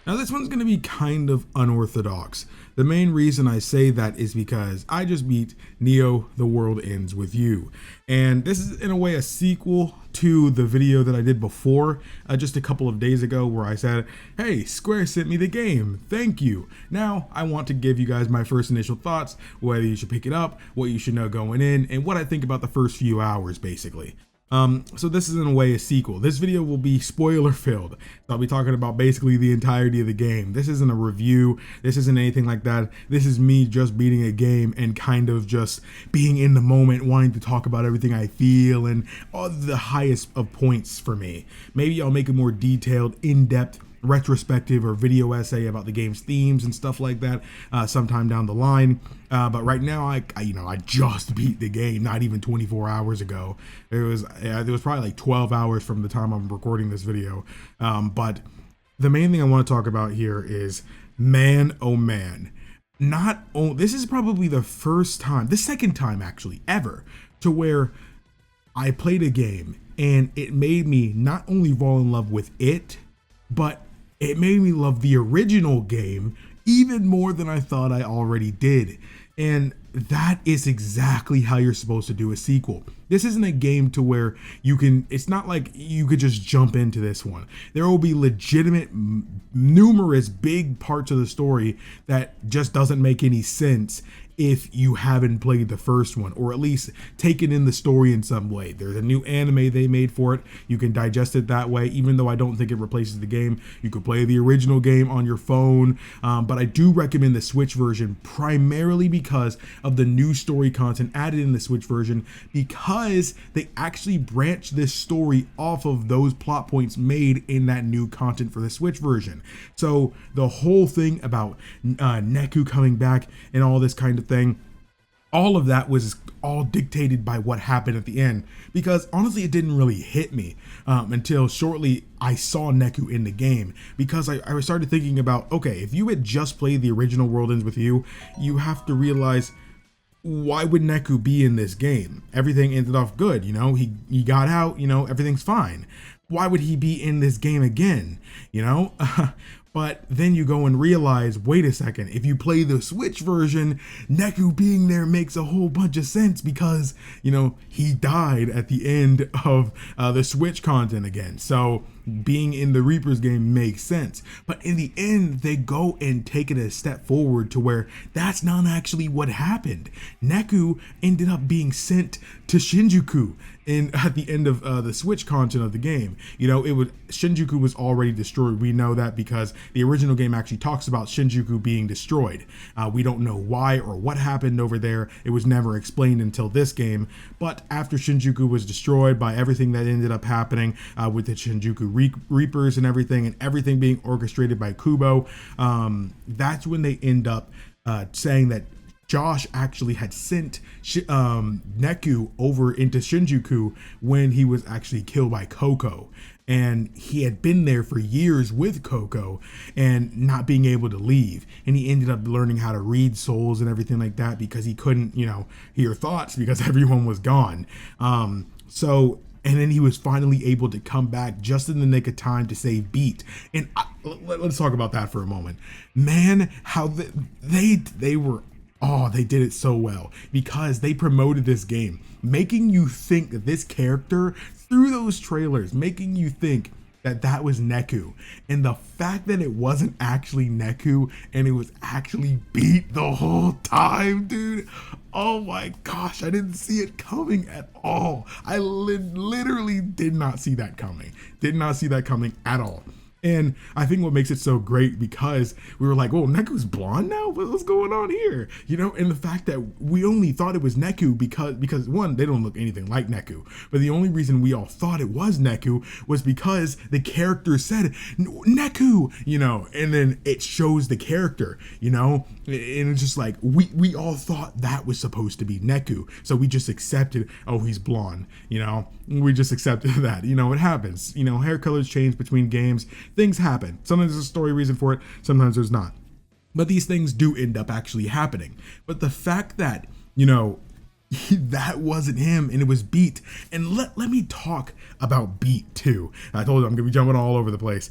Now this one's going to be kind of unorthodox. The main reason I say that is because I just beat Neo The World Ends With You. And this is in a way a sequel to the video that I did before, just a couple of days ago, where I said, hey, Square sent me the game, thank you. Now I want to give you guys my first initial thoughts, whether you should pick it up, what you should know going in, and what I think about the first few hours basically. So this is in a way a sequel. This video will be spoiler filled. I'll be talking about basically the entirety of the game. This isn't a review. This isn't anything like that. This is me just beating a game and kind of just being in the moment, wanting to talk about everything I feel and all the highest of points for me. Maybe I'll make a more detailed, in-depth retrospective or video essay about the game's themes and stuff like that sometime down the line, but right now I just beat the game not even 24 hours ago. It was probably like 12 hours from the time I'm recording this video, but the main thing I want to talk about here is, man, oh man, this is probably the second time actually ever to where I played a game and it made me not only fall in love with it, but it made me love the original game even more than I thought I already did. And that is exactly how you're supposed to do a sequel. This isn't a game to where it's not like you could just jump into this one. There will be legitimate, numerous big parts of the story that just doesn't make any sense if you haven't played the first one, or at least taken in the story in some way. There's a new anime they made for it. You can digest it that way, even though I don't think it replaces the game. You could play the original game on your phone, but I do recommend the Switch version primarily because of the new story content added in the Switch version, because they actually branch this story off of those plot points made in that new content for the Switch version. So the whole thing about Neku coming back and all this kind of thing, all of that was all dictated by what happened at the end, because honestly it didn't really hit me until shortly I saw Neku in the game, because I started thinking about, okay, if you had just played the original World Ends With You, you have to realize, why would Neku be in this game? Everything ended off good, he got out, everything's fine. Why would he be in this game again, But then you go and realize, wait a second, if you play the Switch version, Neku being there makes a whole bunch of sense, because, he died at the end of the Switch content again. So being in the Reaper's game makes sense. But in the end, they go and take it a step forward to where that's not actually what happened. Neku ended up being sent to Shinjuku at the end of the Switch content of the game. Shinjuku was already destroyed. We know that because the original game actually talks about Shinjuku being destroyed. We don't know why or what happened over there. It was never explained until this game. But after Shinjuku was destroyed by everything that ended up happening with the Shinjuku Reapers and everything being orchestrated by Kubo, that's when they end up saying that Josh actually had sent Neku over into Shinjuku when he was actually killed by Coco. And he had been there for years with Coco and not being able to leave. And he ended up learning how to read souls and everything like that, because he couldn't, hear thoughts because everyone was gone. And then he was finally able to come back just in the nick of time to save Beat. And let's talk about that for a moment. Man, how they did it so well, because they promoted this game, making you think that this character, through those trailers, making you think that was Neku. And the fact that it wasn't actually Neku and it was actually Beat the whole time, dude. Oh my gosh, I didn't see it coming at all. I literally did not see that coming. Did not see that coming at all. And I think what makes it so great, because we were like, oh, Neku's blonde now? What's going on here? And the fact that we only thought it was Neku because one, they don't look anything like Neku. But the only reason we all thought it was Neku was because the character said, Neku, and then it shows the character, and it's just like, we all thought that was supposed to be Neku. So we just accepted, oh, he's blonde, we just accepted that, it happens, hair colors change between games. Things happen. Sometimes there's a story reason for it, sometimes there's not. But these things do end up actually happening. But the fact that, that wasn't him and it was Beat. And let me talk about Beat too. I told you I'm going to be jumping all over the place.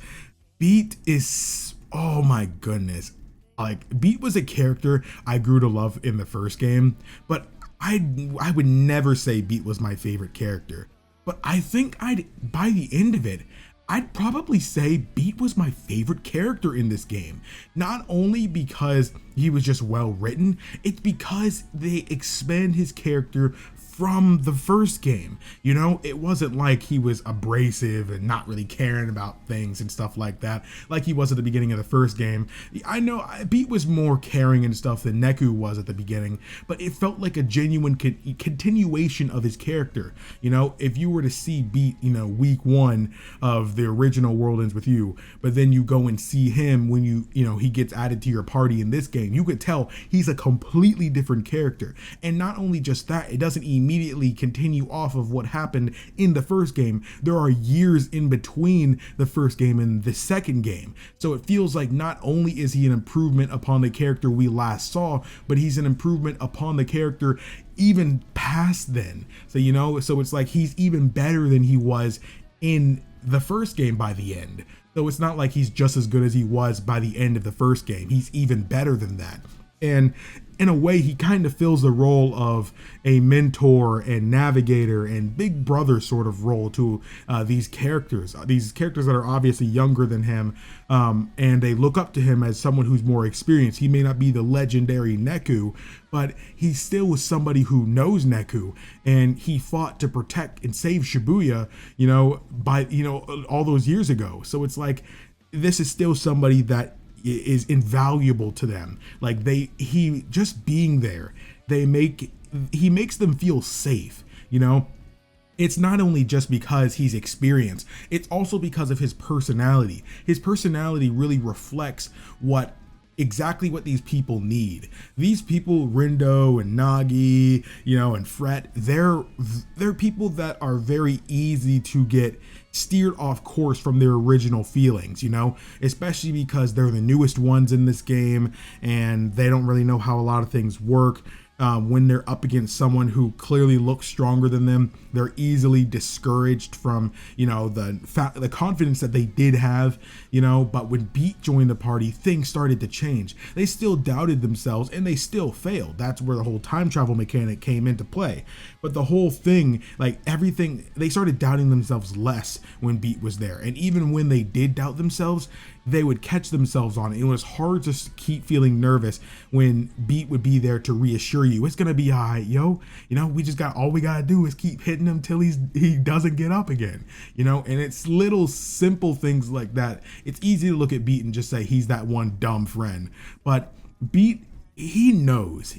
Beat is Oh my goodness. Like Beat was a character I grew to love in the first game, but I would never say Beat was my favorite character. But I think by the end of it, I'd probably say Beat was my favorite character in this game. Not only because he was just well written, it's because they expand his character from the first game. You know, it wasn't like he was abrasive and not really caring about things and stuff like that, like he was at the beginning of the first game. I know Beat was more caring and stuff than Neku was at the beginning, but it felt like a genuine continuation of his character. You know, if you were to see Beat, you know, week 1 of the original World Ends With You, but then you go and see him when you know, he gets added to your party in this game, you could tell he's a completely different character. And not only just that, it doesn't immediately continue off of what happened in the first game. There are years in between the first game and the second game. So it feels like not only is he an improvement upon the character we last saw, but he's an improvement upon the character even past then. So, you know, so it's like he's even better than he was in the first game by the end. So it's not like he's just as good as he was by the end of the first game. He's even better than that. And in a way, he kind of fills the role of a mentor and navigator and big brother sort of role to these characters that are obviously younger than him, and they look up to him as someone who's more experienced. He may not be the legendary Neku, but he still was somebody who knows Neku, and he fought to protect and save Shibuya, you know, by, you know, all those years ago. So it's like, this is still somebody that is invaluable to them. Like he just being there, he makes them feel safe, you know. It's not only just because he's experienced, it's also because of his personality. His personality really reflects exactly what these people need. These people, Rindo and Nagi, you know, and Fret, they're people that are very easy to get steered off course from their original feelings, you know, especially because they're the newest ones in this game and they don't really know how a lot of things work. When they're up against someone who clearly looks stronger than them, they're easily discouraged from, you know, the confidence that they did have, you know. But when Beat joined the party, things started to change. They still doubted themselves and they still failed. That's where the whole time travel mechanic came into play. But the whole thing, like everything, they started doubting themselves less when Beat was there. And even when they did doubt themselves, they would catch themselves on it. It was hard to keep feeling nervous when Beat would be there to reassure you, it's gonna be all right, yo. You know, all we gotta do is keep hitting him till he doesn't get up again. You know, and it's little simple things like that. It's easy to look at Beat and just say he's that one dumb friend, but Beat, he knows.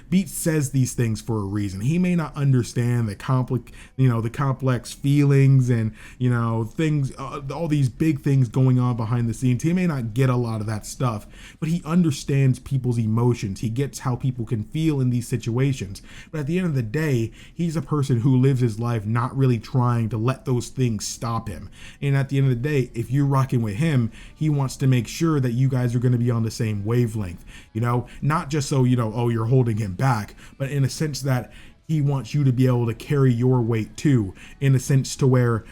Beat says these things for a reason. He may not understand the complex feelings and, you know, things, all these big things going on behind the scenes. He may not get a lot of that stuff, but he understands people's emotions. He gets how people can feel in these situations. But at the end of the day, he's a person who lives his life not really trying to let those things stop him. And at the end of the day, if you're rocking with him, he wants to make sure that you guys are going to be on the same wavelength, you know. Not just so, you know, oh, you're holding him back, but in a sense that he wants you to be able to carry your weight too, in a sense to where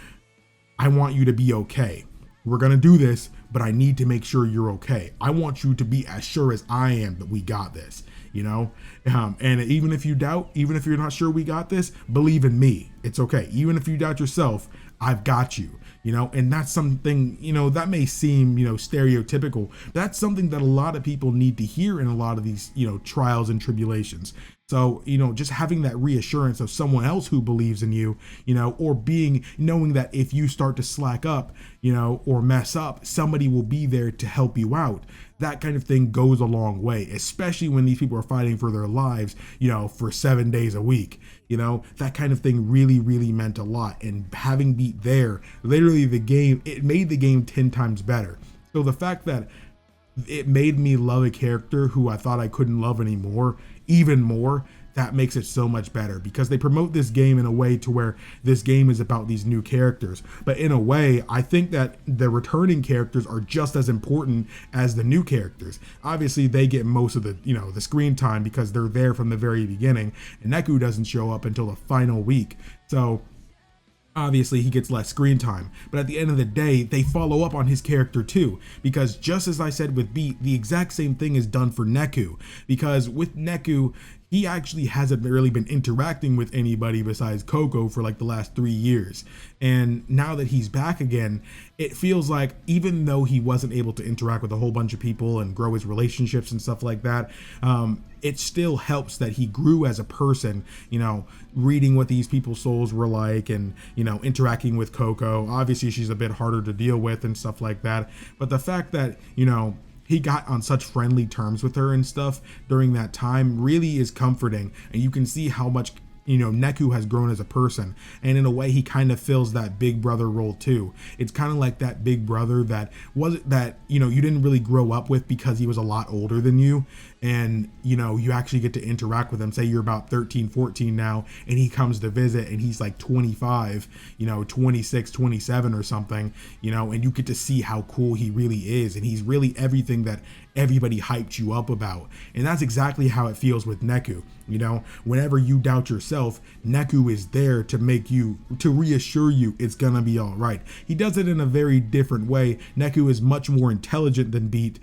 I want you to be okay. We're going to do this, but I need to make sure you're okay. I want you to be as sure as I am that we got this, you know. And even if you doubt, even if you're not sure we got this, believe in me. It's okay. Even if you doubt yourself, I've got you, you know. And that's something, you know, that may seem, you know, stereotypical. That's something that a lot of people need to hear in a lot of these, you know, trials and tribulations. So, you know, just having that reassurance of someone else who believes in you, you know, or knowing that if you start to slack up, you know, or mess up, somebody will be there to help you out. That kind of thing goes a long way, especially when these people are fighting for their lives, you know, for 7 days a week. You know, that kind of thing really, really meant a lot. And having Beat there, literally it made the game 10 times better. So the fact that it made me love a character who I thought I couldn't love anymore, even more, that makes it so much better, because they promote this game in a way to where this game is about these new characters. But in a way, I think that the returning characters are just as important as the new characters. Obviously, they get most of the, you know, the screen time because they're there from the very beginning, and Neku doesn't show up until the final week. So obviously he gets less screen time, but at the end of the day they follow up on his character too, because just as I said with Beat, the exact same thing is done for Neku, because with Neku he actually hasn't really been interacting with anybody besides Coco for like the last 3 years, and now that he's back again, it feels like even though he wasn't able to interact with a whole bunch of people and grow his relationships and stuff like that, it still helps that he grew as a person, you know, reading what these people's souls were like, and, you know, interacting with Coco. Obviously she's a bit harder to deal with and stuff like that, but the fact that, you know, he got on such friendly terms with her and stuff during that time really is comforting, and you can see how much, you know, Neku has grown as a person, and in a way he kind of fills that big brother role too. It's kind of like that big brother that wasn't, that, you know, you didn't really grow up with because he was a lot older than you, and, you know, you actually get to interact with him. Say you're about 13, 14 now, and he comes to visit and he's like 25, you know, 26, 27 or something, you know, and you get to see how cool he really is, and he's really everything that everybody hyped you up about. And that's exactly how it feels with Neku. You know, whenever you doubt yourself, Neku is there to make you, to reassure you it's gonna be all right. He does it in a very different way. Neku is much more intelligent than Beat,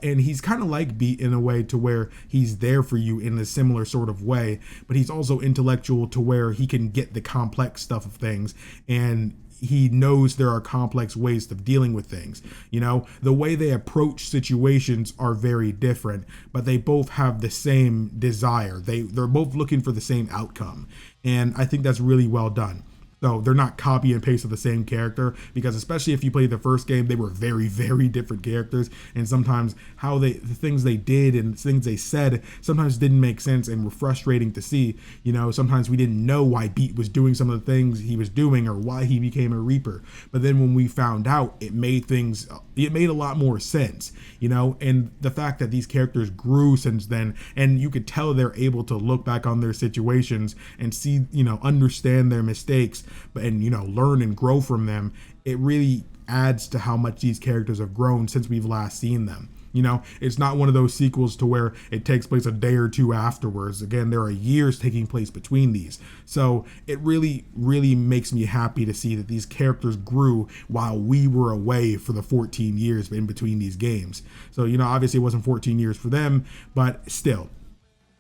and he's kind of like Beat in a way to where he's there for you in a similar sort of way, but he's also intellectual to where he can get the complex stuff of things, and he knows there are complex ways of dealing with things. You know, the way they approach situations are very different, but they both have the same desire. They're both looking for the same outcome, and I think that's really well done. So they're not copy and paste of the same character, because especially if you played the first game, they were very, very different characters, and sometimes the things they did and things they said sometimes didn't make sense and were frustrating to see. You know, sometimes we didn't know why Beat was doing some of the things he was doing or why he became a Reaper, but then when we found out, it made a lot more sense, you know. And the fact that these characters grew since then, and you could tell they're able to look back on their situations and see, you know, understand their mistakes, and, you know, learn and grow from them, it really adds to how much these characters have grown since we've last seen them. You know, it's not one of those sequels to where it takes place a day or two afterwards. Again, there are years taking place between these. So it really, really makes me happy to see that these characters grew while we were away for the 14 years in between these games. So, you know, obviously it wasn't 14 years for them, but still.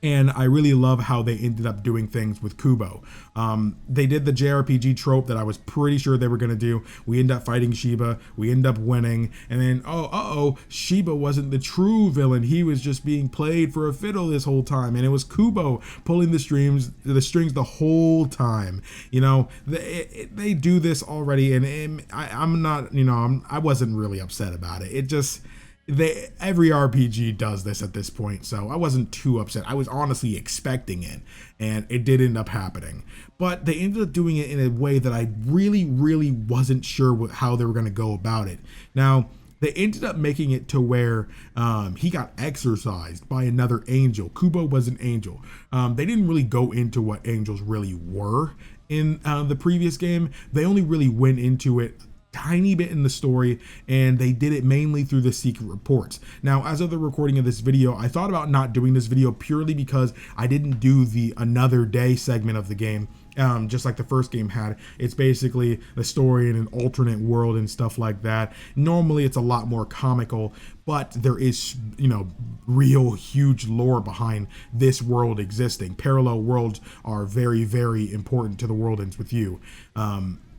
And I really love how they ended up doing things with Kubo. They did the JRPG trope that I was pretty sure they were going to do. We end up fighting Shiba, we end up winning, and then Shiba wasn't the true villain. He was just being played for a fiddle this whole time, and it was Kubo pulling the strings the whole time. You know, they do this already, and I'm not, you know, I wasn't really upset about it. It just, every RPG does this at this point, so I wasn't too upset. I was honestly expecting it, and it did end up happening. But they ended up doing it in a way that I really, really wasn't sure how they were going to go about it. Now, they ended up making it to where he got exorcised by another angel. Kubo was an angel. They didn't really go into what angels really were in the previous game. They only really went into it tiny bit in the story, and they did it mainly through the secret reports. Now, as of the recording of this video, I thought about not doing this video purely because I didn't do the another day segment of the game, just like the first game had. It's basically the story in an alternate world and stuff like that. Normally it's a lot more comical, but there is, you know, real huge lore behind this world existing. Parallel worlds are very, very important to the world ends with you.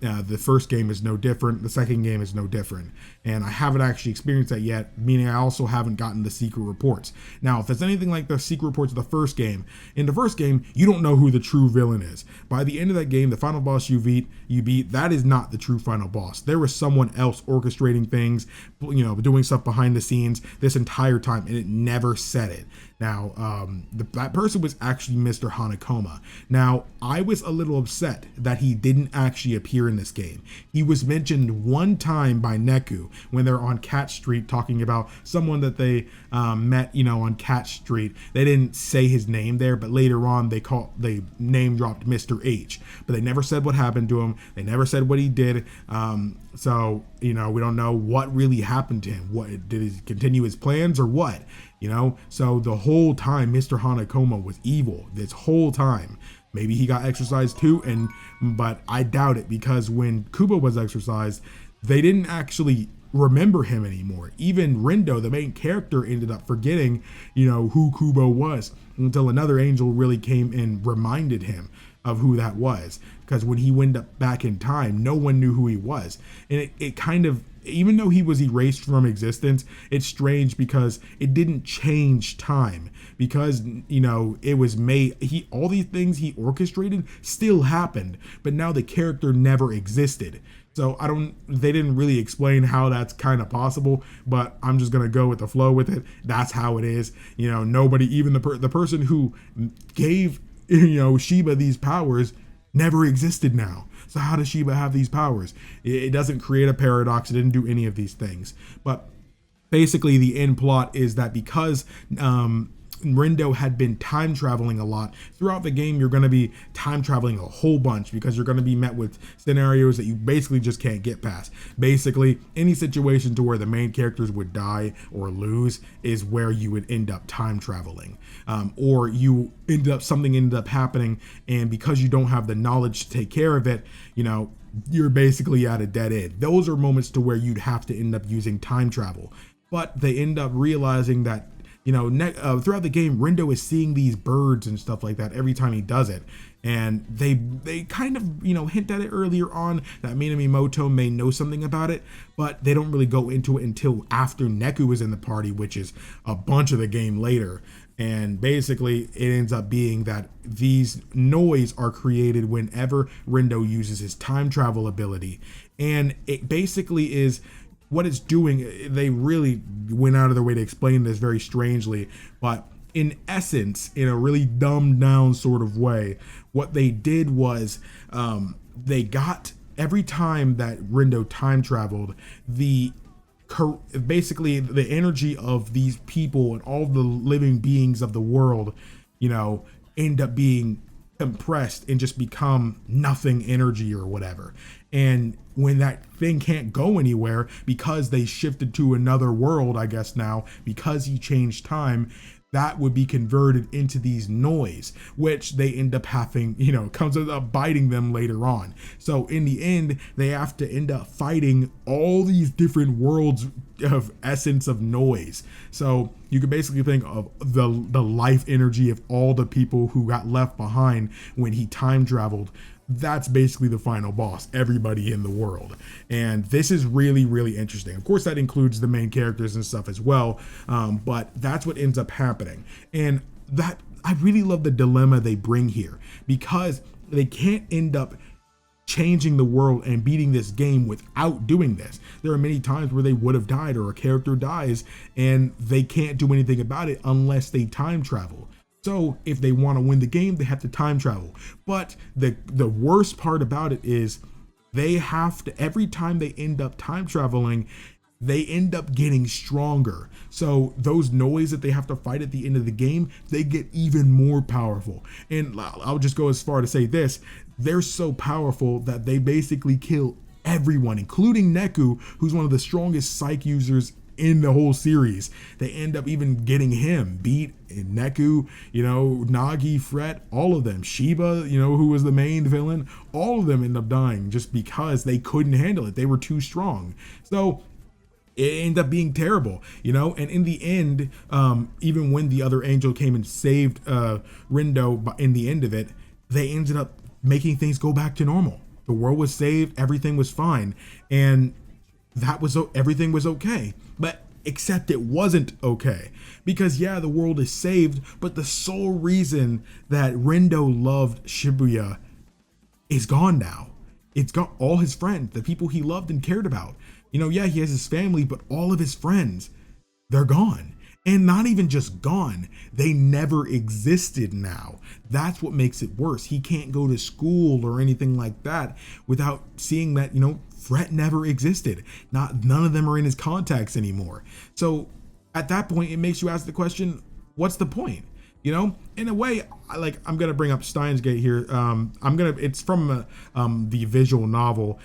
The first game is no different. The second game is no different. And I haven't actually experienced that yet, meaning I also haven't gotten the secret reports. Now, if it's anything like the secret reports of the first game, in the first game, you don't know who the true villain is. By the end of that game, the final boss you beat, that is not the true final boss. There was someone else orchestrating things, you know, doing stuff behind the scenes this entire time, and it never said it. Now, that person was actually Mr. Hanakoma. Now, I was a little upset that he didn't actually appear in this game. He was mentioned one time by Neku when they're on Cat Street talking about someone that they met, you know, on Cat Street. They didn't say his name there, but later on they name dropped Mr. H, but they never said what happened to him. They never said what he did. So, you know, we don't know what really happened to him. What did he continue his plans or what? You know, so the whole time Mr. Hanakoma was evil this whole time. Maybe he got exorcised too, but I doubt it, because when Kubo was exorcised, they didn't actually remember him anymore. Even Rindo, the main character, ended up forgetting, who Kubo was, until another angel really came and reminded him of who that was. Because when he went up back in time, no one knew who he was. And it kind of, even though he was erased from existence, it's strange because it didn't change time, because it was made, all these things he orchestrated still happened, but now the character never existed. So they didn't really explain how that's kind of possible, but I'm just gonna go with the flow with it. That's how it is. Nobody, even the person who gave Shiba these powers, never existed now. So how does Shiba have these powers? It doesn't create a paradox. It didn't do any of these things. But basically the end plot is that because Rindo had been time traveling a lot throughout the game, you're going to be time traveling a whole bunch, because you're going to be met with scenarios that you basically just can't get past. Basically any situation to where the main characters would die or lose is where you would end up time traveling, or something ended up happening, and because you don't have the knowledge to take care of it, you're basically at a dead end. Those are moments to where you'd have to end up using time travel. But they end up realizing that throughout the game, Rindo is seeing these birds and stuff like that every time he does it. And they kind of, hint at it earlier on that Minamoto may know something about it, but they don't really go into it until after Neku is in the party, which is a bunch of the game later. And basically it ends up being that these noise are created whenever Rindo uses his time travel ability. And it basically is, what it's doing, they really went out of their way to explain this very strangely, but in essence, in a really dumbed down sort of way, what they did was they got, every time that Rindo time traveled, basically the energy of these people and all the living beings of the world, end up being compressed and just become nothing energy or whatever. And when that thing can't go anywhere because they shifted to another world, I guess now, because he changed time, that would be converted into these noise, which they end up having, comes up biting them later on. So in the end, they have to end up fighting all these different worlds of essence of noise. So you could basically think of the life energy of all the people who got left behind when he time traveled. That's basically the final boss, everybody in the world. And this is really, really interesting. Of course, that includes the main characters and stuff as well, but that's what ends up happening. And that, I really love the dilemma they bring here, because they can't end up changing the world and beating this game without doing this. There are many times where they would have died, or a character dies, and they can't do anything about it unless they time travel. So if they want to win the game, they have to time travel. But the worst part about it is they have to, every time they end up time traveling, they end up getting stronger. So those noise that they have to fight at the end of the game, they get even more powerful. And I'll just go as far to say this: they're so powerful that they basically kill everyone, including Neku, who's one of the strongest psych users in the whole series. They end up even getting him beat. Neku, Nagi, Fret, all of them, Shiba, who was the main villain, all of them end up dying just because they couldn't handle it. They were too strong. So it ended up being terrible, and in the end, even when the other angel came and saved Rindo in the end of it, they ended up making things go back to normal. The world was saved, everything was fine, and everything was okay. But except it wasn't okay, because the world is saved, but the sole reason that Rindo loved Shibuya is gone now. It's got all his friends, the people he loved and cared about. He has his family, but all of his friends, they're gone. And not even just gone, they never existed now. That's what makes it worse. He can't go to school or anything like that without seeing that, Fret never existed. None of them are in his contacts anymore. So at that point, it makes you ask the question, what's the point? In a way, I'm gonna bring up Steins Gate here. It's from the visual novel.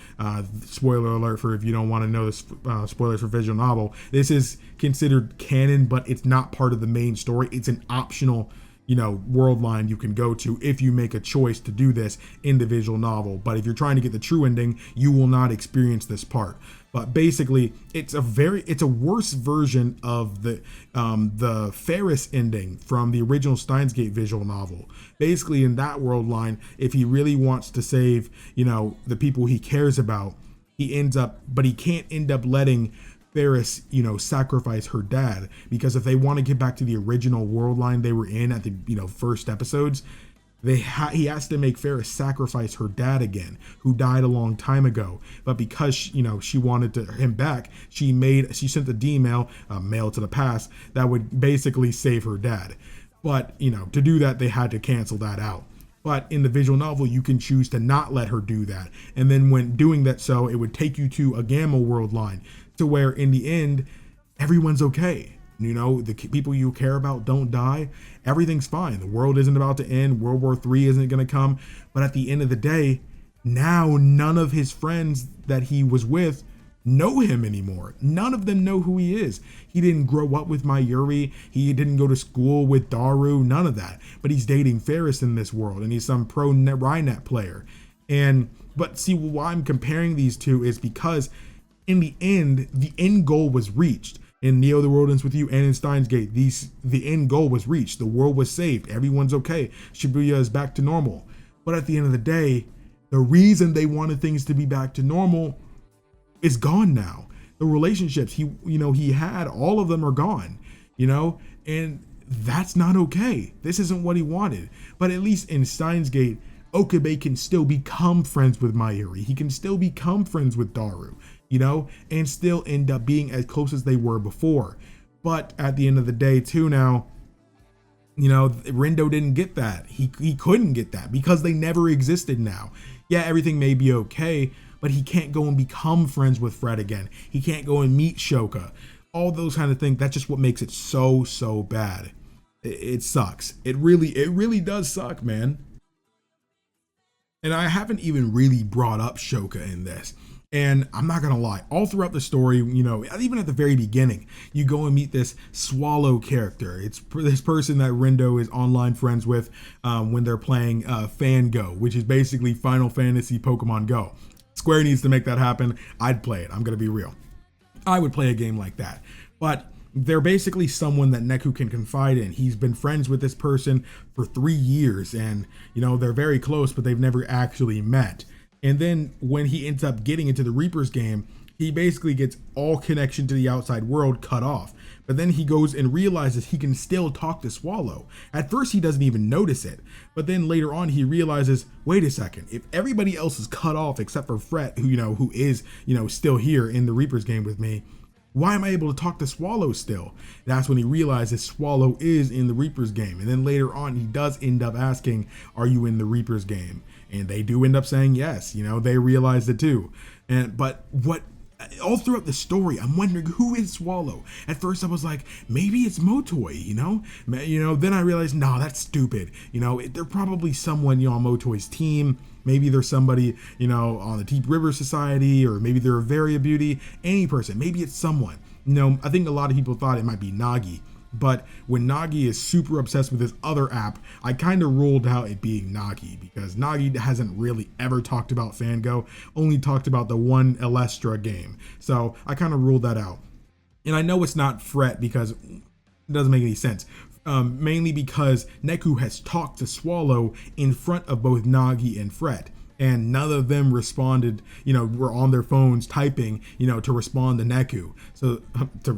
Spoiler alert for if you don't want to know the spoilers for visual novel. This is considered canon, but it's not part of the main story. It's an optional world line you can go to if you make a choice to do this in the visual novel. But if you're trying to get the true ending, you will not experience this part. But basically, it's a worse version of the Ferris ending from the original Steins Gate visual novel. Basically, in that world line, if he really wants to save, the people he cares about, but he can't end up letting Ferris, sacrifice her dad, because if they want to get back to the original world line they were in at the, first episodes, he has to make Ferris sacrifice her dad again, who died a long time ago. But because she wanted him back, she sent the D-mail, mail to the past, that would basically save her dad. But to do that, they had to cancel that out. But in the visual novel, you can choose to not let her do that. And then when doing that, so it would take you to a Gamma world line, to where in the end, everyone's okay. The people you care about don't die. Everything's fine. The world isn't about to end. World War III isn't going to come. But at the end of the day, now none of his friends that he was with know him anymore. None of them know who he is. He didn't grow up with Mayuri. He didn't go to school with Daru. None of that. But he's dating Ferris in this world, and he's some pro Rynet player. But see, why I'm comparing these two is because in the end goal was reached. In Neo the World Ends With You and in Steins Gate, the end goal was reached. The world was saved. Everyone's okay. Shibuya is back to normal. But at the end of the day, the reason they wanted things to be back to normal is gone now. The relationships he had, all of them are gone, and that's not okay. This isn't what he wanted. But at least in Steins Gate, Okabe can still become friends with Mayuri. He can still become friends with Daru, and still end up being as close as they were before. But at the end of the day too, now, Rindo didn't get that. He couldn't get that because they never existed now. Yeah, everything may be okay, but he can't go and become friends with Fred again. He can't go and meet Shoka. All those kind of things. That's just what makes it so bad. It sucks. It really does suck, man. And I haven't even really brought up Shoka in this. And I'm not gonna lie, all throughout the story, even at the very beginning, you go and meet this Swallow character. It's this person that Rindo is online friends with when they're playing Fango, which is basically Final Fantasy Pokemon Go. Square needs to make that happen. I'd play it. I'm gonna be real. I would play a game like that. But they're basically someone that Neku can confide in. He's been friends with this person for 3 years, and they're very close, but they've never actually met. And then when he ends up getting into the Reaper's game, he basically gets all connection to the outside world cut off. But then he goes and realizes he can still talk to Swallow. At first he doesn't even notice it, but then later on he realizes, wait a second, if everybody else is cut off except for Fret, who is still here in the Reaper's game with me, why am I able to talk to Swallow still? That's when he realizes Swallow is in the Reaper's game. And then later on, he does end up asking, are you in the Reaper's game? And they do end up saying yes. They realized it too. But all throughout the story, I'm wondering, who is Swallow? At first I was like, maybe it's Motoi, then I realized, no, that's stupid. They're probably someone, on Motoi's team. Maybe there's somebody, on the Deep River Society, or maybe they're a Varia Beauty, any person. Maybe it's someone. I think a lot of people thought it might be Nagi. But when Nagi is super obsessed with this other app, I kind of ruled out it being Nagi, because Nagi hasn't really ever talked about Fango, only talked about the one Elestra game. So I kind of ruled that out. And I know it's not Fret because it doesn't make any sense. Mainly because Neku has talked to Swallow in front of both Nagi and Fret, and none of them responded, were on their phones typing, to respond to Neku. So to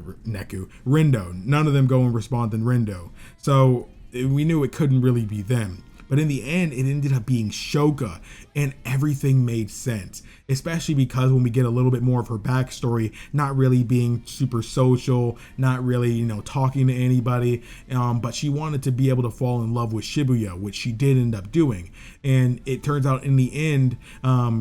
Rindo, none of them go and respond to Rindo. So we knew it couldn't really be them. But in the end, it ended up being Shoka, and everything made sense, especially because when we get a little bit more of her backstory, not really being super social, not really, talking to anybody, but she wanted to be able to fall in love with Shibuya, which she did end up doing. And it turns out in the end,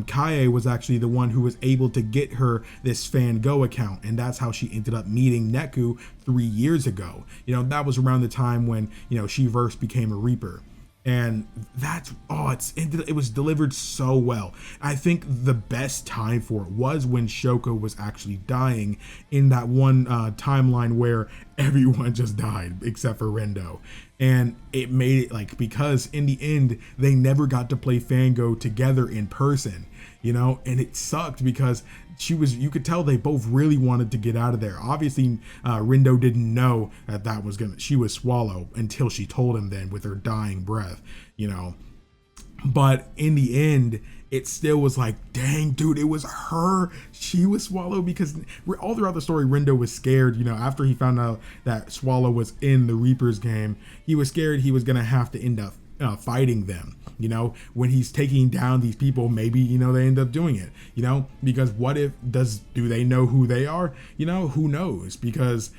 Kaie was actually the one who was able to get her this Fango account, and that's how she ended up meeting Neku 3 years ago. That was around the time when, she first became a Reaper. And it was delivered so well. I think the best time for it was when Shoko was actually dying in that one timeline where everyone just died except for Rendo. And it made it like, because in the end they never got to play Fango together in person, you know, and it sucked because you could tell they both really wanted to get out of there. Obviously Rendo didn't know that she was Swallow until she told him then with her dying breath, you know. But in the end, it still was like, dang, dude, it was her. She was Swallow, because all throughout the story, Rendo was scared. You know, after he found out that Swallow was in the Reaper's game, he was scared he was going to have to end up fighting them. You know, when he's taking down these people, maybe, you know, they end up doing it, you know, because what if, do they know who they are? You know, who knows? Because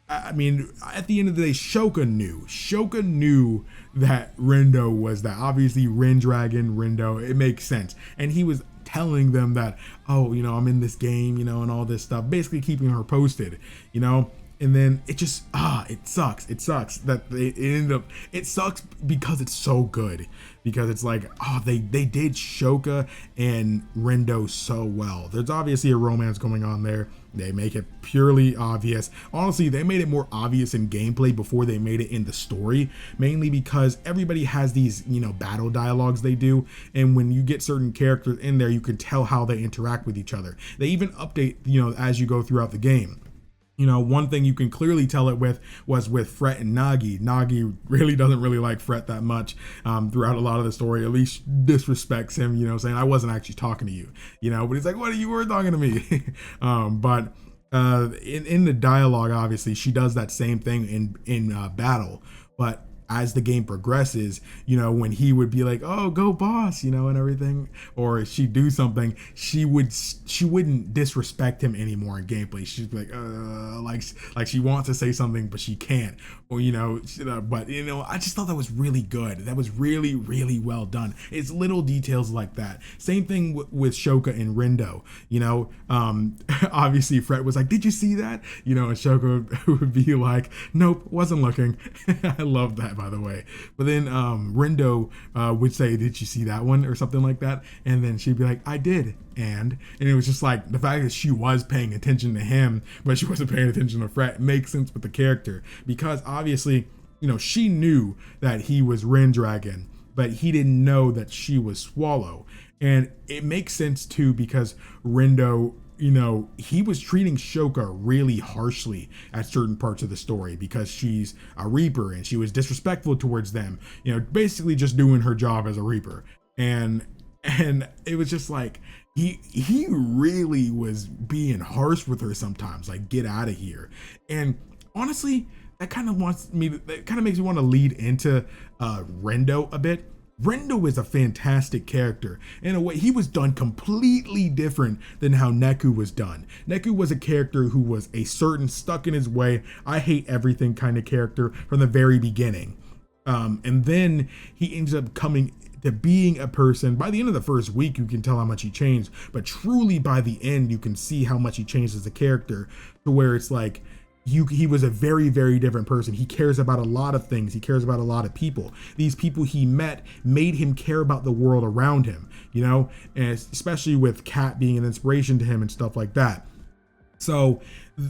I mean, at the end of the day, Shoka knew that Rendo was that. Obviously, Ren Dragon, Rendo, it makes sense. And he was telling them that, oh, you know, I'm in this game, you know, and all this stuff, basically keeping her posted, you know. And then it just, it sucks. It sucks that it sucks because it's so good. Because it's like, they did Shoka and Rendo so well. There's obviously a romance going on there. They make it purely obvious. Honestly, they made it more obvious in gameplay before they made it in the story, mainly because everybody has these, you know, battle dialogues they do. And when you get certain characters in there, you can tell how they interact with each other. They even update, you know, as you go throughout the game. You know, one thing you can clearly tell it was with Fret and Nagi. Nagi really doesn't really like Fret that much throughout a lot of the story, at least disrespects him, you know, saying, I wasn't actually talking to you, you know, but he's like, what, you were talking to me? But in the dialogue, obviously, she does that same thing in battle. But as the game progresses, you know, when he would be like, oh, go boss, you know, and everything, or she'd do something, she wouldn't disrespect him anymore in gameplay. She'd be like she wants to say something but she can't, or, you know, but, you know, I just thought that was really good. That was really, really well done. It's little details like that. Same thing with Shoka and Rendo, you know. Obviously Fret was like, did you see that, you know, and Shoka would be like, nope, wasn't looking. I love that, by the way. But then Rendo would say, did you see that one, or something like that, and then she'd be like, I did. And it was just like, the fact that she was paying attention to him but she wasn't paying attention to Fret makes sense with the character, because obviously, you know, she knew that he was Ren Dragon, but he didn't know that she was Swallow. And it makes sense too, because Rendo, you know, he was treating Shoka really harshly at certain parts of the story because she's a Reaper and she was disrespectful towards them, you know, basically just doing her job as a Reaper. And it was just like, he really was being harsh with her sometimes, like, get out of here. And honestly, that kind of makes me want to lead into Rendo a bit. Rendo is a fantastic character. In a way, he was done completely different than how Neku was done. Neku was a character who was a certain stuck in his way, I hate everything kind of character from the very beginning. And then he ends up coming to being a person. By the end of the first week, you can tell how much he changed, but truly by the end, you can see how much he changed as a character, to where it's like, he was a very, very different person. He cares about a lot of things. He cares about a lot of people. These people he met made him care about the world around him, you know, and especially with Kat being an inspiration to him and stuff like that. So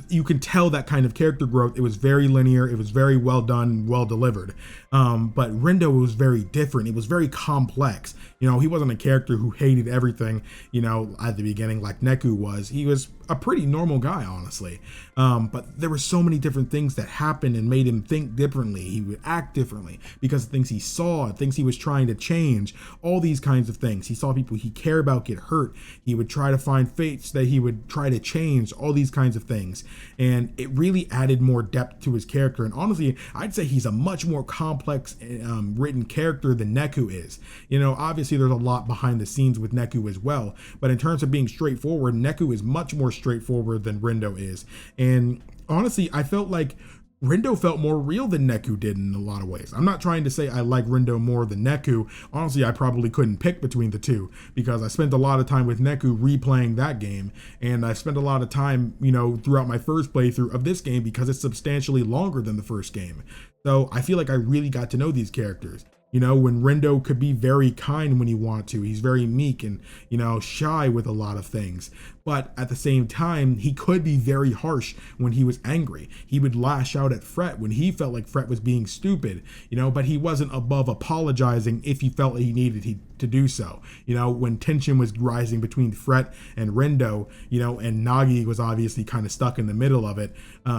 you can tell that kind of character growth. It was very linear. It was very well done, well delivered. But Rendo was very different. It was very complex. You know, he wasn't a character who hated everything, you know, at the beginning like Neku was. He was a pretty normal guy, honestly. But there were so many different things that happened and made him think differently. He would act differently because of things he saw, things he was trying to change, all these kinds of things. He saw people he cared about get hurt. He would try to find fates that he would try to change, all these kinds of things. And it really added more depth to his character. And honestly, I'd say he's a much more complex written character than Neku is. You know, obviously there's a lot behind the scenes with Neku as well, but in terms of being straightforward, Neku is much more straightforward than Rendo is. And honestly, I felt like Rendo felt more real than Neku did in a lot of ways. I'm not trying to say I like Rendo more than Neku. Honestly, I probably couldn't pick between the two because I spent a lot of time with Neku replaying that game, and I spent a lot of time, you know, throughout my first playthrough of this game because it's substantially longer than the first game. So I feel like I really got to know these characters. You know, when Rendo could be very kind when he wanted to, he's very meek and, you know, shy with a lot of things. But at the same time, he could be very harsh when he was angry. He would lash out at Fret when he felt like Fret was being stupid, but he wasn't above apologizing if he felt he needed to do so. When tension was rising between Fret and Rendo, and Nagi was obviously kind of stuck in the middle of it,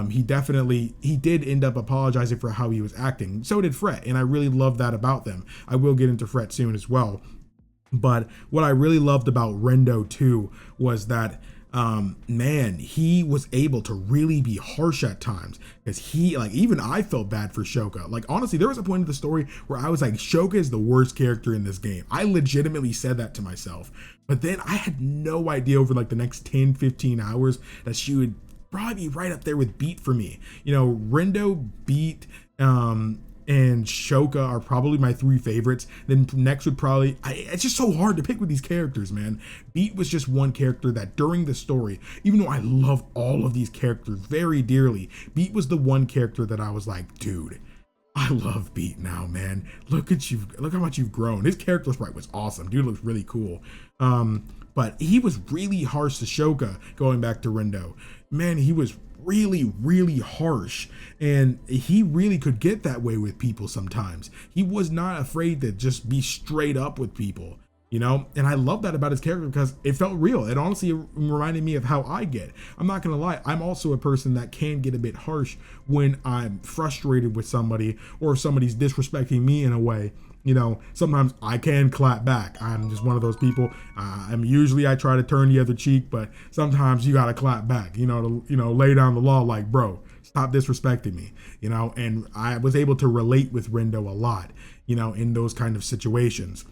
he did end up apologizing for how he was acting. So did Fret, and I really love that about them. I will get into Fret soon as well. But what I really loved about Rendo too was that he was able to really be harsh at times, because even I felt bad for Shoka. Honestly, there was a point in the story where I was like, Shoka is the worst character in this game. I legitimately said that to myself. But then I had no idea over the next 10-15 hours that she would probably be right up there with Beat for me. Rendo, Beat, and Shoka are probably my 3 favorites. Then next would probably, it's just so hard to pick with these characters, man. Beat was just one character that during the story, even though I love all of these characters very dearly, Beat was the one character that I was like, dude, I love Beat now, man. Look at you, look how much you've grown. His character sprite was awesome. Dude looks really cool. But he was really harsh to Shoka, going back to Rendo. Man, he was really harsh, and he really could get that way with people sometimes. He was not afraid to just be straight up with people, and I love that about his character because it felt real. It honestly reminded me of how I get. I'm not gonna lie, I'm also a person that can get a bit harsh when I'm frustrated with somebody, or if somebody's disrespecting me in a way. Sometimes I can clap back. I'm just one of those people. I try to turn the other cheek, but sometimes you gotta clap back, to lay down the law, like, bro, stop disrespecting me, and I was able to relate with Rendo a lot, in those kind of situations.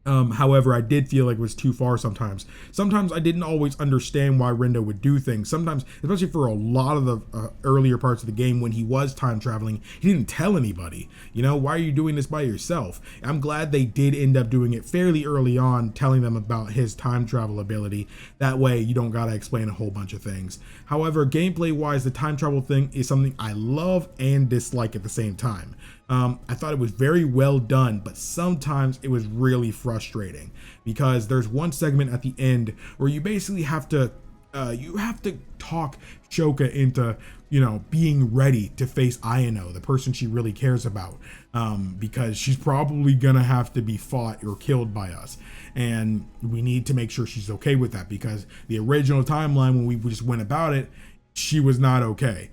However, I did feel like it was too far sometimes. Sometimes I didn't always understand why Rendo would do things. Sometimes, especially for a lot of the earlier parts of the game when he was time traveling, he didn't tell anybody. Why are you doing this by yourself? I'm glad they did end up doing it fairly early on, telling them about his time travel ability. That way you don't gotta explain a whole bunch of things. However, gameplay wise, the time travel thing is something I love and dislike at the same time. I thought it was very well done, but sometimes it was really frustrating because there's one segment at the end where you basically have to talk Shoka into, being ready to face Ayano, the person she really cares about, because she's probably gonna have to be fought or killed by us. And we need to make sure she's okay with that, because the original timeline when we just went about it, she was not okay,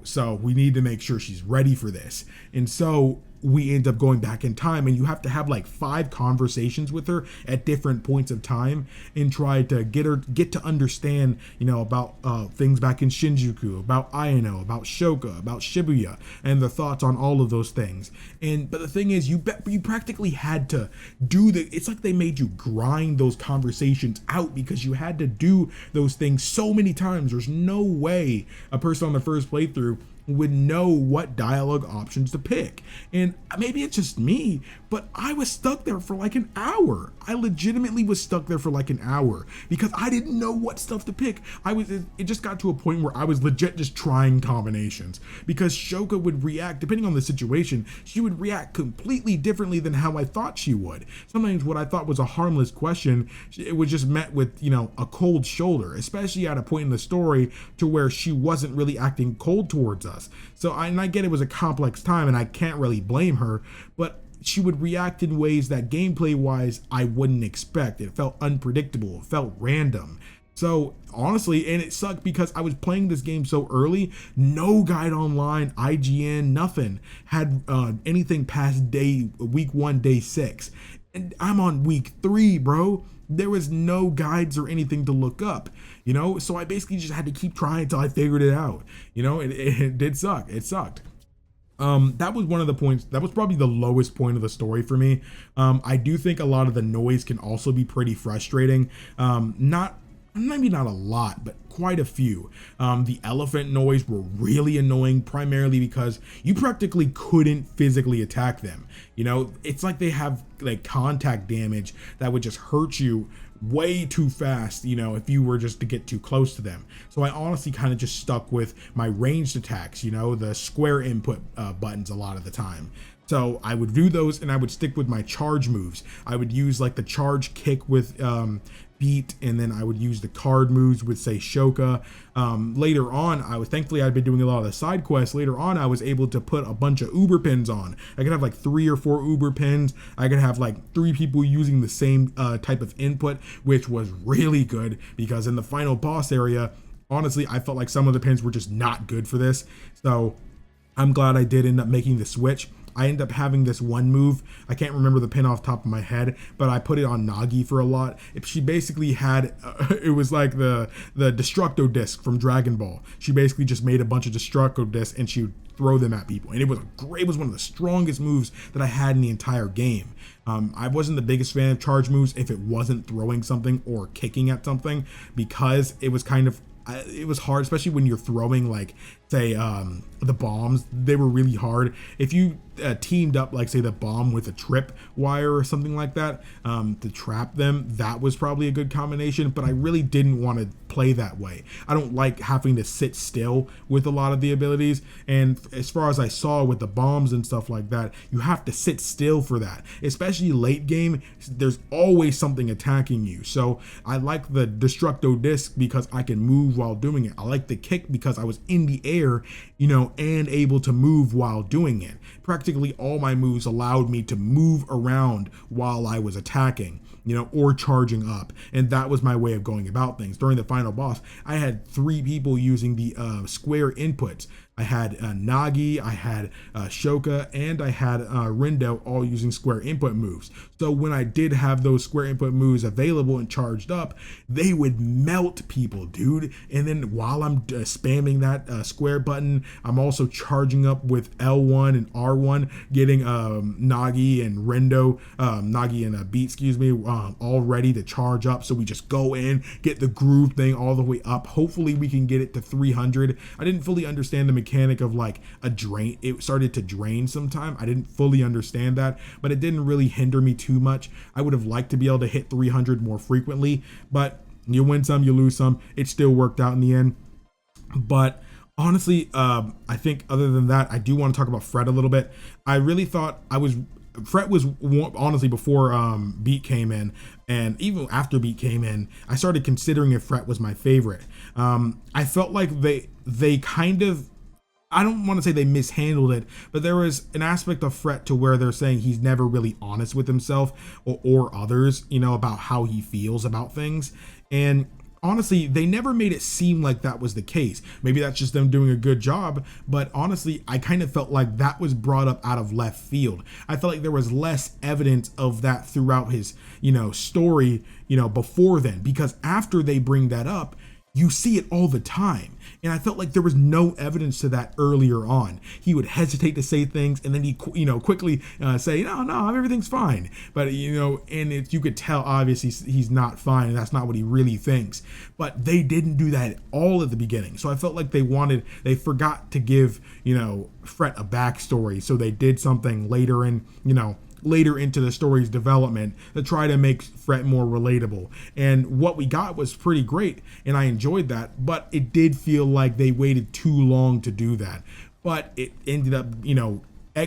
so we need to make sure she's ready for this. And so we end up going back in time, and you have to have 5 conversations with her at different points of time and try to get to understand, about things back in Shinjuku, about Ayano, about Shoka, about Shibuya, and the thoughts on all of those things. But the thing is, you practically had to it's like they made you grind those conversations out, because you had to do those things so many times. There's no way a person on the first playthrough would know what dialogue options to pick. And maybe it's just me, but I was stuck there for an hour. I legitimately was stuck there for an hour because I didn't know what stuff to pick. It just got to a point where I was legit just trying combinations, because Shoka would react, depending on the situation, she would react completely differently than how I thought she would. Sometimes what I thought was a harmless question, it was just met with, a cold shoulder, especially at a point in the story to where she wasn't really acting cold towards us. So I get it was a complex time and I can't really blame her, but she would react in ways that gameplay wise I wouldn't expect. It felt unpredictable, it felt random. So honestly, and it sucked because I was playing this game so early, no guide online, IGN, nothing had anything past week 1, day 6. And I'm on week 3, bro. There was no guides or anything to look up, so I basically just had to keep trying until I figured it out. It did suck. It sucked. That was one of the points. That was probably the lowest point of the story for me. I do think a lot of the noise can also be pretty frustrating. Maybe not a lot, but quite a few. The elephant noise were really annoying, primarily because you practically couldn't physically attack them. It's like they have contact damage that would just hurt you way too fast, if you were just to get too close to them. So I honestly kind of just stuck with my ranged attacks, the square input buttons a lot of the time. So I would do those, and I would stick with my charge moves. I would use the charge kick with Beat, and then I would use the card moves with, say, Shoka. Later on, thankfully I'd been doing a lot of the side quests. Later on, I was able to put a bunch of Uber pins on. I could have like 3 or 4 Uber pins. I could have like 3 people using the same type of input, which was really good because in the final boss area, honestly, I felt like some of the pins were just not good for this. So I'm glad I did end up making the switch. I end up having this one move. I can't remember the pin off the top of my head, but I put it on Nagi for a lot. She basically had, it was like the Destructo disc from Dragon Ball. She basically just made a bunch of Destructo discs and she would throw them at people. And it was it was one of the strongest moves that I had in the entire game. I wasn't the biggest fan of charge moves if it wasn't throwing something or kicking at something, because it was kind of, it was hard, especially when you're throwing, like, say, the bombs. They were really hard. If you teamed up, like, say, the bomb with a trip wire or something like that, to trap them, that was probably a good combination, but I really didn't want to play that way. I don't like having to sit still with a lot of the abilities, and as far as I saw with the bombs and stuff like that, you have to sit still for that, especially late game. There's always something attacking you. So I like the Destructo disc because I can move while doing it. I like the kick because I was in the air, you know, and able to move while doing it. Practically all my moves allowed me to move around while I was attacking, you know, or charging up. And that was my way of going about things. During the final boss, I had 3 people using the square inputs. I had Nagi, I had Shoka, and I had Rindo all using square input moves. So when I did have those square input moves available and charged up, they would melt people, dude. And then while I'm spamming that square button, I'm also charging up with L1 and R1, getting Nagi and Rindo, Nagi and Beat, excuse me, all ready to charge up. So we just go in, get the groove thing all the way up. Hopefully we can get it to 300. I didn't fully understand the mechanic of like a drain. It started to drain sometime. I didn't fully understand that, but it didn't really hinder me too much. I would have liked to be able to hit 300 more frequently, but you win some, you lose some. It still worked out in the end. But honestly, I think other than that, I do want to talk about Fred a little bit. I really thought Fret was honestly before Beat came in, and even after Beat came in, I started considering if Fret was my favorite. I felt like they kind of, I don't want to say they mishandled it, but there was an aspect of Fret to where they're saying he's never really honest with himself or others, you know, about how he feels about things. And honestly, they never made it seem like that was the case. Maybe that's just them doing a good job, but honestly, I kind of felt like that was brought up out of left field. I felt like there was less evidence of that throughout his, you know, story, you know, before then, because after they bring that up, you see it all the time. And I felt like there was no evidence to that earlier on. He would hesitate to say things, and then he, you know, quickly say, no, everything's fine. But, you know, and you could tell, obviously, he's not fine, and that's not what he really thinks. But they didn't do that at all at the beginning. So I felt like they forgot to give, you know, Fret a backstory. So they did something later into the story's development to try to make Fret more relatable. And what we got was pretty great, and I enjoyed that, but it did feel like they waited too long to do that. But it ended up, you know,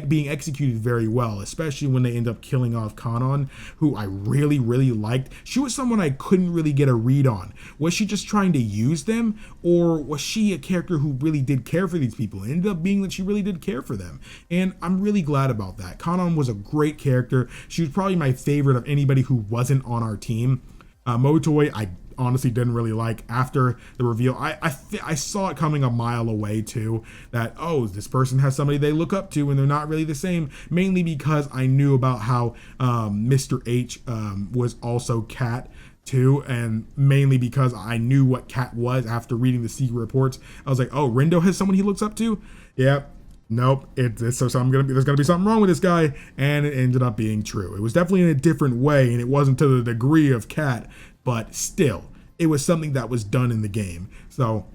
being executed very well, especially when they end up killing off Kanon, who I really, really liked. She was someone I couldn't really get a read on. Was she just trying to use them, or was she a character who really did care for these people? It ended up being that she really did care for them, and I'm really glad about that. Kanon was a great character. She was probably my favorite of anybody who wasn't on our team. Motoi, I honestly didn't really like after the reveal. I saw it coming a mile away too, that, oh, this person has somebody they look up to and they're not really the same, mainly because I knew about how Mr. H was also Cat too, and mainly because I knew what Cat was after reading the secret reports. I was like, oh, Rindo has someone he looks up to? Yep. Nope, there's gonna be something wrong with this guy, and it ended up being true. It was definitely in a different way, and it wasn't to the degree of Cat, but still, it was something that was done in the game. So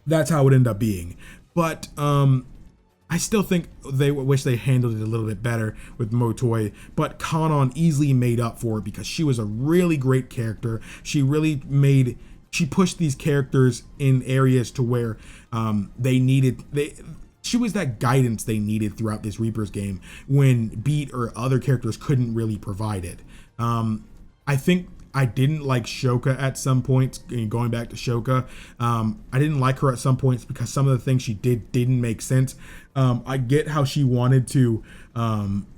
that's how it ended up being. But I still think they wish they handled it a little bit better with Motoi, but Kanon easily made up for it because she was a really great character. She pushed these characters in areas to where she was that guidance they needed throughout this Reapers game when Beat or other characters couldn't really provide it. I think I didn't like Shoka at some points. Going back to Shoka, I didn't like her at some points because some of the things she didn't make sense. I get how she wanted to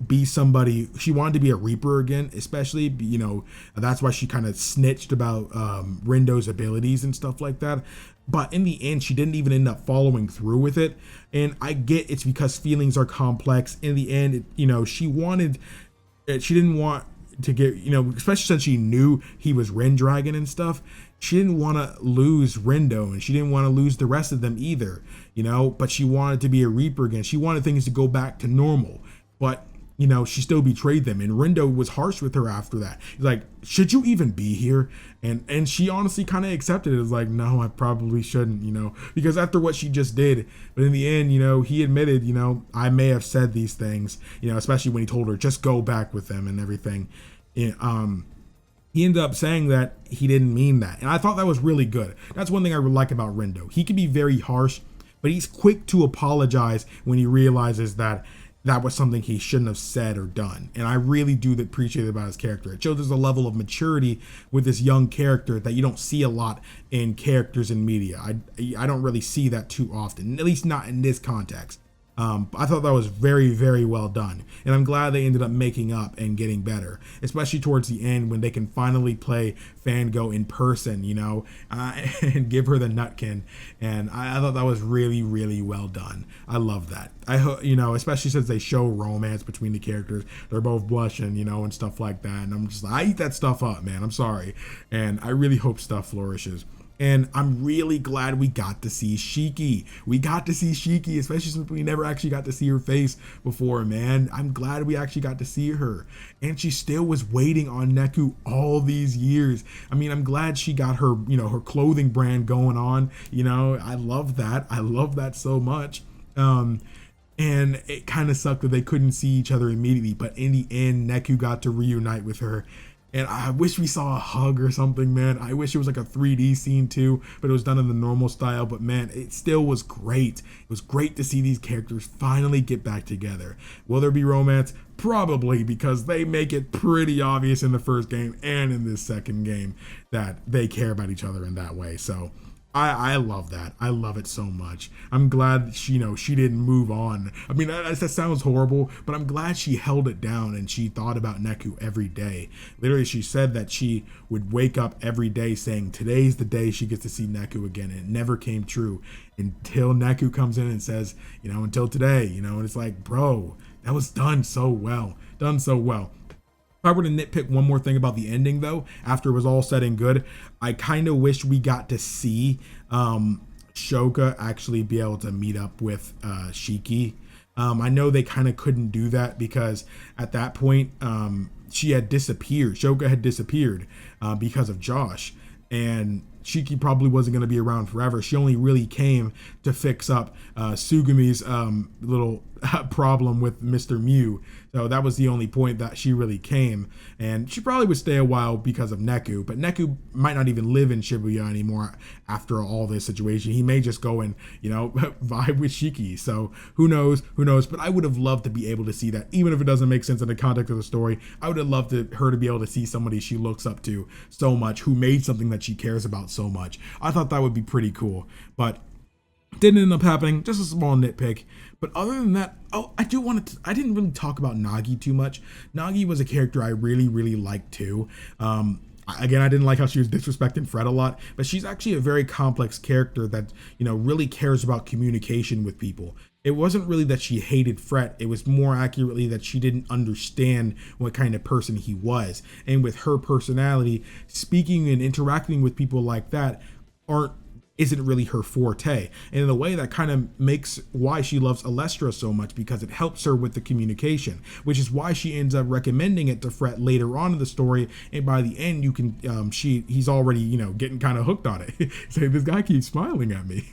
be somebody. She wanted to be a Reaper again, especially, you know, that's why she kind of snitched about Rindo's abilities and stuff like that. But in the end, she didn't even end up following through with it. And I get it's because feelings are complex. In the end, you know, she didn't want to get, you know, especially since she knew he was Rendragon and stuff, she didn't want to lose Rindo, and she didn't want to lose the rest of them either, you know, but she wanted to be a Reaper again. She wanted things to go back to normal, but, you know, she still betrayed them, and Rindo was harsh with her after that. He's like, should you even be here? And she honestly kind of accepted it. It's like, no, I probably shouldn't, you know, because after what she just did. But in the end, you know, he admitted, you know, I may have said these things, you know, especially when he told her just go back with them and everything. He ended up saying that he didn't mean that, and I thought that was really good. That's one thing I would like about Rindo. He can be very harsh, but he's quick to apologize when he realizes that that was something he shouldn't have said or done. And I really do appreciate it about his character. It shows there's a level of maturity with this young character that you don't see a lot in characters in media. I don't really see that too often, at least not in this context. I thought that was very, very well done. And I'm glad they ended up making up and getting better, especially towards the end when they can finally play Fango in person, you know, and give her the nutkin. And I thought that was really, really well done. I love that. I hope, you know, especially since they show romance between the characters. They're both blushing, you know, and stuff like that. And I'm just like, I eat that stuff up, man. I'm sorry. And I really hope stuff flourishes. And I'm really glad we got to see Shiki. We got to see Shiki, especially since we never actually got to see her face before, man. I'm glad we actually got to see her. And she still was waiting on Neku all these years. I mean, I'm glad she got her, you know, her clothing brand going on. You know, I love that. I love that so much. And it kind of sucked that they couldn't see each other immediately. But in the end, Neku got to reunite with her. And I wish we saw a hug or something, man. I wish it was like a 3D scene too, but it was done in the normal style. But man, it still was great. It was great to see these characters finally get back together. Will there be romance? Probably, because they make it pretty obvious in the first game and in this second game that they care about each other in that way. So I love that. I love it so much. I'm glad she, you know, she didn't move on. I mean, that sounds horrible, but I'm glad she held it down and she thought about Neku every day. Literally, she said that she would wake up every day saying, today's the day she gets to see Neku again. And it never came true until Neku comes in and says, you know, until today, you know, and it's like, bro, that was done so well. Done so well. If I were to nitpick one more thing about the ending, though, after it was all said and good, I kind of wish we got to see Shoka actually be able to meet up with Shiki. I know they kind of couldn't do that because at that point, she had disappeared. Shoka had disappeared because of Josh. And Shiki probably wasn't going to be around forever. She only really came to fix up Sugumi's little problem with Mr. Mew. So that was the only point that she really came. And she probably would stay a while because of Neku. But Neku might not even live in Shibuya anymore after all this situation. He may just go and, you know, vibe with Shiki. So who knows? Who knows? But I would have loved to be able to see that. Even if it doesn't make sense in the context of the story, I would have loved her to be able to see somebody she looks up to so much, who made something that she cares about so much. I thought that would be pretty cool. But didn't end up happening. Just a small nitpick. But other than that, I didn't really talk about Nagi too much. Nagi was a character I really, really liked too. Again, I didn't like how she was disrespecting Fred a lot, but she's actually a very complex character that, you know, really cares about communication with people. It wasn't really that she hated Fred. It was more accurately that she didn't understand what kind of person he was. And with her personality, speaking and interacting with people like that isn't really her forte. And in a way that kind of makes why she loves Alestra so much, because it helps her with the communication, which is why she ends up recommending it to Fred later on in the story. And by the end, you can, he's already, you know, getting kind of hooked on it. Saying, this guy keeps smiling at me,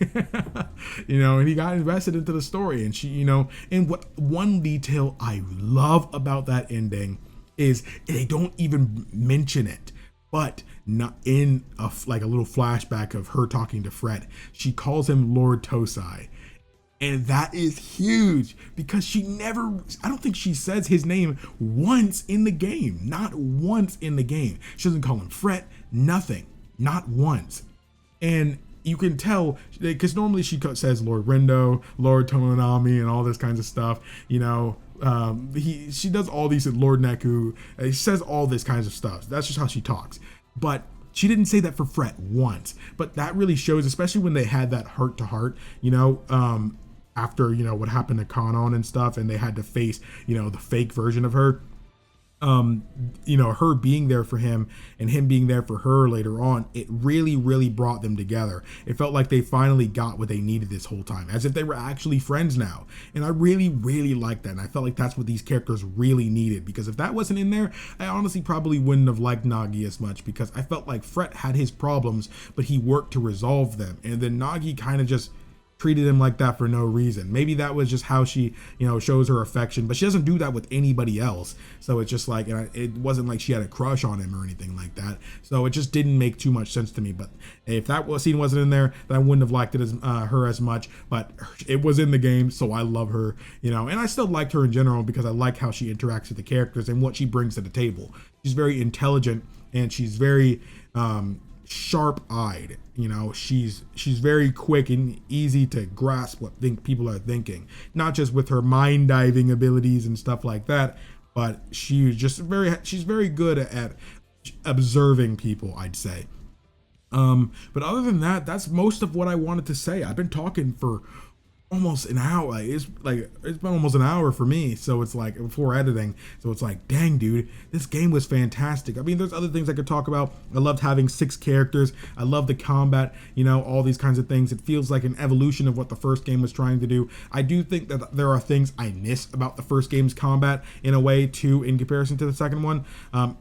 you know, and he got invested into the story. And she, you know, and what one detail I love about that ending is they don't even mention it. But not in a little flashback of her talking to Fred, she calls him Lord Tosai. And that is huge because I don't think she says his name once in the game. Not once in the game. She doesn't call him Fret, nothing. Not once. And you can tell, because normally she says Lord Rendo, Lord Tomonami, and all this kinds of stuff. You know, she does all these, Lord Neku. He says all this kinds of stuff. That's just how she talks. But she didn't say that for Fret once. But that really shows, especially when they had that heart to heart, you know, after, you know, what happened to Kanon and stuff, and they had to face, you know, the fake version of her. You know, her being there for him and him being there for her later on, it really, really brought them together. It felt like they finally got what they needed this whole time, as if they were actually friends now. And I really, really liked that. And I felt like that's what these characters really needed, because if that wasn't in there, I honestly probably wouldn't have liked Nagi as much, because I felt like Fret had his problems, but he worked to resolve them. And then Nagi kind of just treated him like that for no reason. Maybe that was just how she, you know, shows her affection, but she doesn't do that with anybody else. So it's just like, it wasn't like she had a crush on him or anything like that. So it just didn't make too much sense to me. But if that scene wasn't in there, then I wouldn't have liked it as her as much. But it was in the game, so I love her, you know, and I still liked her in general because I like how she interacts with the characters and what she brings to the table. She's very intelligent, and she's very sharp-eyed. You know, she's very quick and easy to grasp what people are thinking, not just with her mind diving abilities and stuff like that, but she's very good at observing people, I'd say. But other than that, that's most of what I wanted to say. I've been talking for almost an hour. It's been almost an hour for me, so it's like, before editing, so it's like, dang dude, this game was fantastic. I mean, there's other things I could talk about. I loved having 6 characters. I love the combat, you know, all these kinds of things. It feels like an evolution of what the first game was trying to do. I do think that there are things I miss about the first game's combat in a way too, in comparison to the second one.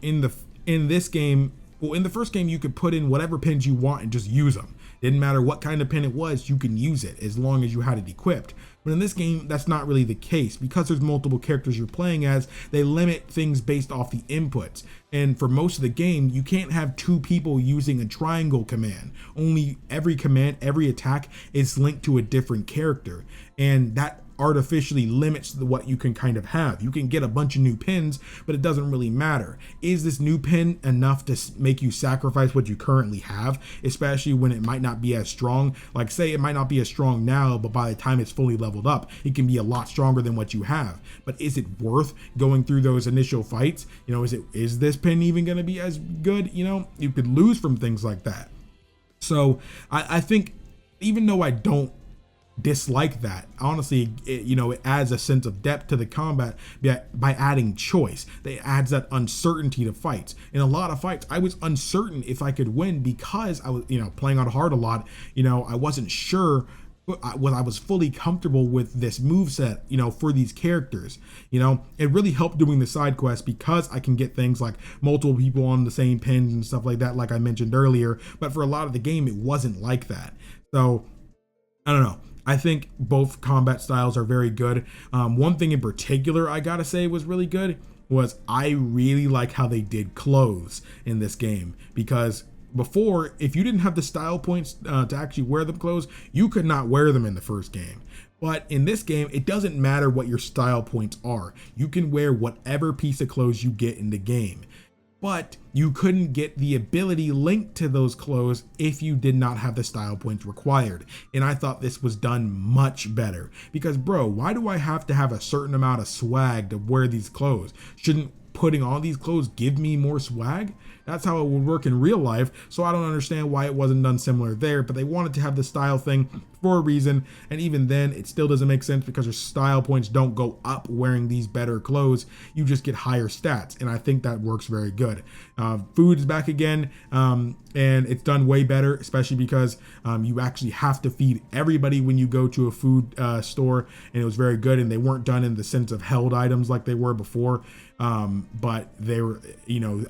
In this game, well, in the first game, you could put in whatever pins you want and just use them. Didn't matter what kind of pin it was, you can use it as long as you had it equipped. But in this game, that's not really the case. Because there's multiple characters you're playing as, they limit things based off the inputs. And for most of the game, you can't have 2 people using a triangle command. Only every command, every attack is linked to a different character. And that artificially limits what you can kind of have. You can get a bunch of new pins, but it doesn't really matter. Is this new pin enough to make you sacrifice what you currently have, especially when it might not be as strong? Like, say it might not be as strong now, but by the time it's fully leveled up, it can be a lot stronger than what you have. But is it worth going through those initial fights? You know, is this pin even going to be as good? You know, you could lose from things like that. So I think, even though I don't dislike that, honestly, it adds a sense of depth to the combat by adding choice. It adds that uncertainty to fights. In a lot of fights, I was uncertain if I could win because I was, playing on hard a lot. I wasn't sure when I was fully comfortable with this moveset, for these characters. It really helped doing the side quest because I can get things like multiple people on the same pins and stuff like that, like I mentioned earlier. But for a lot of the game, it wasn't like that. So I don't know. I think both combat styles are very good. One thing in particular I gotta say was really good was I really like how they did clothes in this game, because before, if you didn't have the style points to actually wear them clothes, you could not wear them in the first game. But in this game, it doesn't matter what your style points are. You can wear whatever piece of clothes you get in the game. But you couldn't get the ability linked to those clothes if you did not have the style points required. And I thought this was done much better, because bro, why do I have to have a certain amount of swag to wear these clothes? Shouldn't putting on these clothes give me more swag? That's how it would work in real life. So I don't understand why it wasn't done similar there, but they wanted to have the style thing for a reason. And even then, it still doesn't make sense because your style points don't go up wearing these better clothes. You just get higher stats. And I think that works very good. Food is back again. And it's done way better, especially because you actually have to feed everybody when you go to a food store. And it was very good. And they weren't done in the sense of held items like they were before. But they were,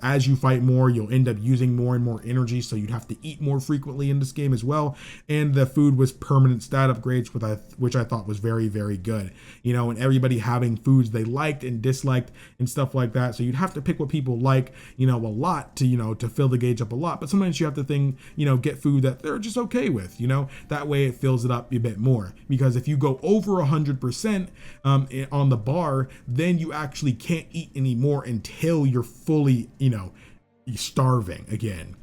as you fight more, more, you'll end up using more and more energy, so you'd have to eat more frequently in this game as well. And the food was permanent stat upgrades, which I thought was very, very good. You know, and everybody having foods they liked and disliked and stuff like that. So you'd have to pick what people like, you know, a lot to, you know, to fill the gauge up a lot. But sometimes you have to get food that they're just okay with, you know, that way it fills it up a bit more. Because if you go over 100% on the bar, then you actually can't eat anymore until you're fully, you know, starving again,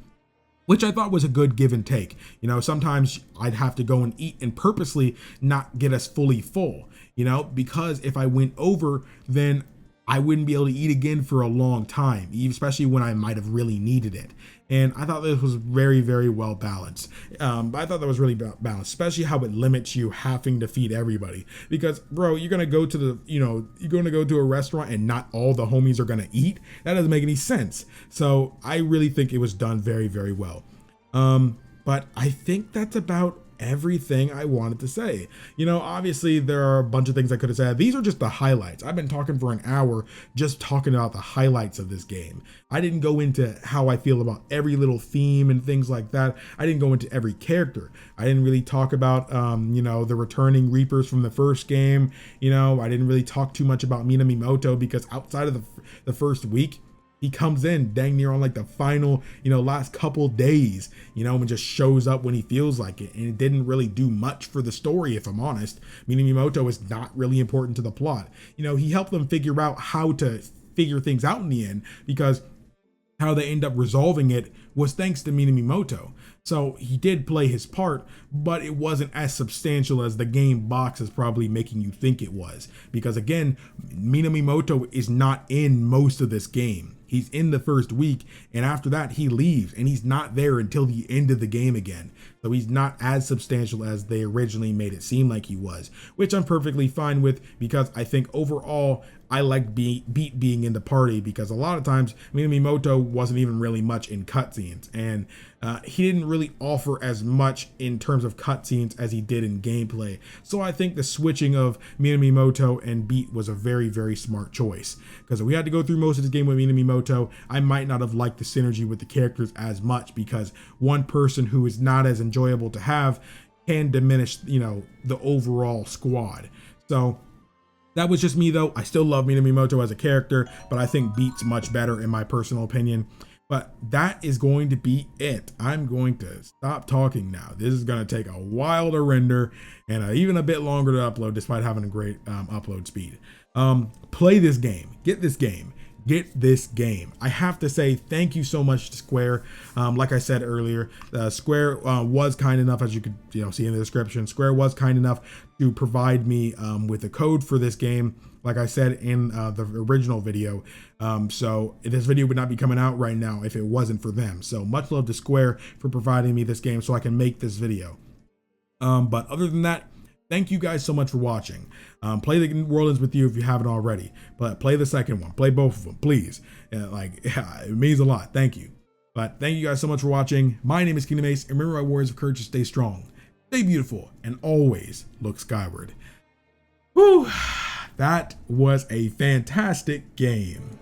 which I thought was a good give and take. You know, sometimes I'd have to go and eat and purposely not get us fully full, you know, because if I went over, then I wouldn't be able to eat again for a long time, especially when I might have really needed it. And I thought this was very, very well balanced. I thought that was really balanced, especially how it limits you having to feed everybody. Because, bro, you're going to go to you're going to go to a restaurant and not all the homies are going to eat. That doesn't make any sense. So I really think it was done very, very well. But I think that's about everything I wanted to say. You know, obviously there are a bunch of things I could have said. These are just the highlights. I've been talking for an hour just talking about the highlights of this game. I didn't go into how I feel about every little theme and things like that. I didn't go into every character. I didn't really talk about you know, the returning Reapers from the first game. You know, I didn't really talk too much about Minamimoto because outside of the first week, he comes in dang near on like the final, you know, last couple days, you know, and just shows up when he feels like it. And it didn't really do much for the story, if I'm honest. Minamimoto is not really important to the plot. You know, he helped them figure out how to figure things out in the end, because how they end up resolving it was thanks to Minamimoto. So he did play his part, but it wasn't as substantial as the game box is probably making you think it was. Because again, Minamimoto is not in most of this game. He's in the first week, and after that he leaves, and he's not there until the end of the game again. So he's not as substantial as they originally made it seem like he was, which I'm perfectly fine with, because I think overall I like Beat being in the party, because a lot of times Minamimoto wasn't even really much in cutscenes, and he didn't really offer as much in terms of cutscenes as he did in gameplay. So I think the switching of Minamimoto and Beat was a very, very smart choice, because if we had to go through most of this game with Minamimoto, I might not have liked the synergy with the characters as much, because one person who is not as enjoyable to have can diminish, you know, the overall squad. So that was just me though. I still love Minamimoto as a character, but I think Beat's much better in my personal opinion. But that is going to be it. I'm going to stop talking now. This is going to take a while to render and even a bit longer to upload, despite having a great upload speed. Play this game. Get this game. Get this game. I have to say thank you so much to Square. Like I said earlier, Square was kind enough, as you could see in the description, Square was kind enough to provide me with a code for this game, like I said in the original video. So this video would not be coming out right now if it wasn't for them. So much love to Square for providing me this game so I can make this video. But other than that, thank you guys so much for watching. Play the World Ends with You if you haven't already, but play the second one. Play both of them, please. It means a lot. Thank you. But thank you guys so much for watching. My name is KingdomAce, and remember my words of courage to stay strong, stay beautiful, and always look skyward. Whew, that was a fantastic game.